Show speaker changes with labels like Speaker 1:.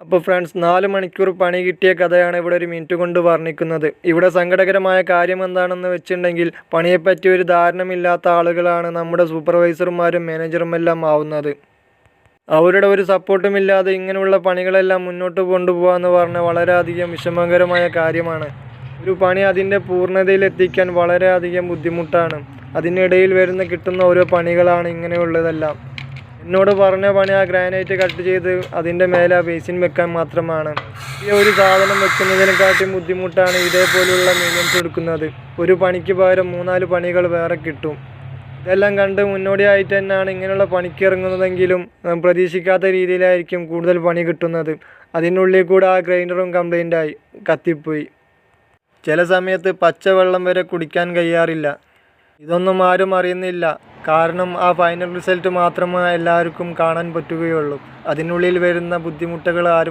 Speaker 1: അപ്പോൾ ഫ്രണ്ട്സ് 4 മണിക്കൂർ പണി കിട്ടിയ കഥയാണ് ഇവിടെ ഒരു മിനിറ്റ് കൊണ്ട് വർണ്ണിക്കുന്നത്. ഇവിടെ സങ്കടകരമായ കാര്യം എന്താണെന്ന് വെച്ചിട്ടുണ്ടെങ്കിൽ പണിയെപ്പറ്റി ഒരു ധാരണമില്ലാത്ത ആളുകളാണ് നമ്മുടെ സൂപ്പർവൈസർമാരും മാനേജറുമെല്ലാം ആവുന്നത്. അവരുടെ ഒരു സപ്പോർട്ടും ഇല്ലാതെ ഇങ്ങനെയുള്ള പണികളെല്ലാം മുന്നോട്ട് കൊണ്ടുപോകുക എന്ന് പറഞ്ഞാൽ വളരെയധികം വിഷമകരമായ കാര്യമാണ്. ഒരു പണി അതിൻ്റെ പൂർണ്ണതയിലെത്തിക്കാൻ വളരെയധികം ബുദ്ധിമുട്ടാണ്. അതിനിടയിൽ കിട്ടുന്ന ഓരോ പണികളാണ് ഇങ്ങനെയുള്ളതെല്ലാം. എന്നോട് പറഞ്ഞ പണി ആ ഗ്രാനൈറ്റ് കട്ട് ചെയ്ത് അതിൻ്റെ മേലെ ആ ബേസിൻ വെക്കാൻ മാത്രമാണ്. ഈ ഒരു സാധനം വെക്കുന്നതിനെക്കാട്ടും ബുദ്ധിമുട്ടാണ് ഇതേപോലുള്ള മെയിൻ്റനൻസ് എടുക്കുന്നത്. ഒരു പണിക്ക് പകരം 3-4 പണികൾ വേറെ കിട്ടും. ഇതെല്ലാം കണ്ട് മുന്നോടിയായിട്ട് തന്നെയാണ് ഇങ്ങനെയുള്ള പണിക്ക് ഇറങ്ങുന്നതെങ്കിലും പ്രതീക്ഷിക്കാത്ത രീതിയിലായിരിക്കും കൂടുതൽ പണി കിട്ടുന്നത്. അതിനുള്ളിൽ കൂടെ ആ ഗ്രൈൻഡറും കംപ്ലൈൻ്റായി കത്തിപ്പോയി. ചില സമയത്ത് പച്ചവെള്ളം വരെ കുടിക്കാൻ കഴിയാറില്ല. ഇതൊന്നും ആരും അറിയുന്നില്ല. കാരണം ആ ഫൈനൽ റിസൾട്ട് മാത്രമേ എല്ലാവർക്കും കാണാൻ പറ്റുകയുള്ളൂ. അതിനുള്ളിൽ വരുന്ന ബുദ്ധിമുട്ടുകൾ ആരും